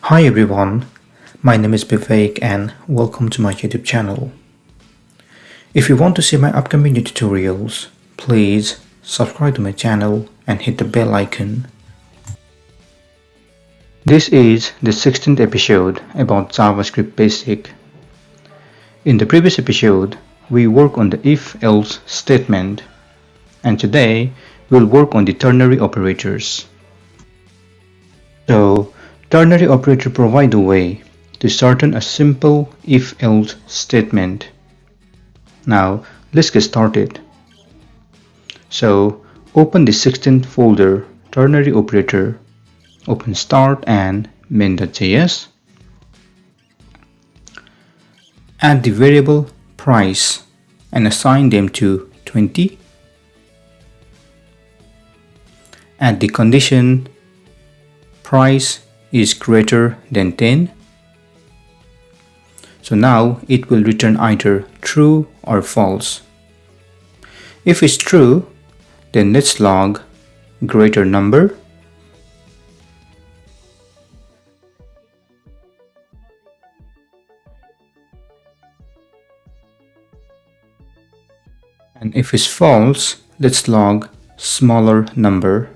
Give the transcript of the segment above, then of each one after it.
Hi everyone, my name is Vivek and welcome to my YouTube channel. If you want to see my upcoming new tutorials, please subscribe to my channel and hit the bell icon. This is the 16th episode about JavaScript Basic. In the previous episode, we worked on the if-else statement, and today we'll work on the ternary operators. So, ternary operator provide a way to shorten a simple if-else statement. Now, let's get started. So, open the 16th folder, ternary operator, open start and main.js. Add the variable price and assign them to 20. Add the condition price is greater than 10. So now it will return either true or false. If it's true, then let's log greater number. And if it's false, let's log smaller number.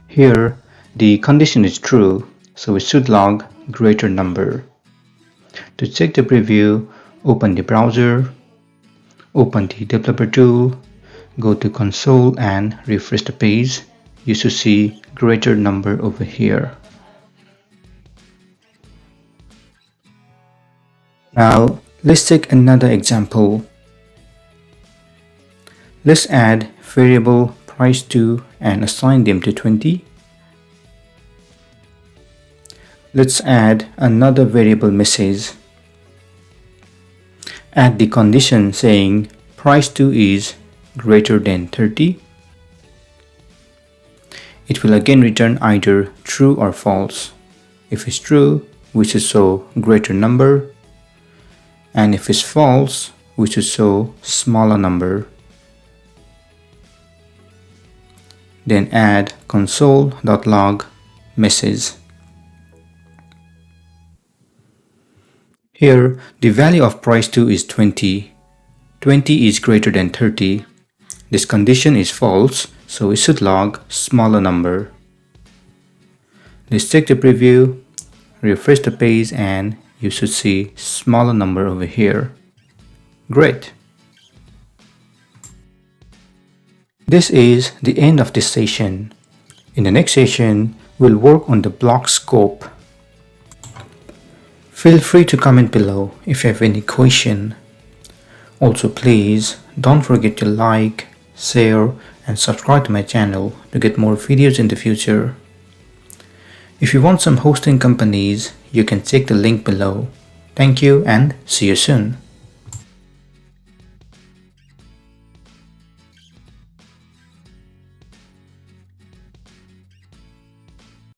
Here, the condition is true, so we should log greater number. To check the preview, open the browser, open the developer tool, go to console and refresh the page. You should see greater number over here. Now, let's take another example. Let's add variable price to and assign them to 20. Let's add another variable message. Add the condition saying price to is greater than 30. It will again return either true or false. If it's true, we should show greater number, and if it's false, we should show smaller number. Then add console.log message. Here, the value of price to is 20. 20 is greater than 30. This condition is false, so we should log smaller number. Let's check the preview, refresh the page, and you should see smaller number over here. Great! This is the end of this session. In the next session, we'll work on the block scope. Feel free to comment below if you have any question. Also, please don't forget to like, share, and subscribe to my channel to get more videos in the future. If you want some hosting companies, you can check the link below. Thank you and see you soon.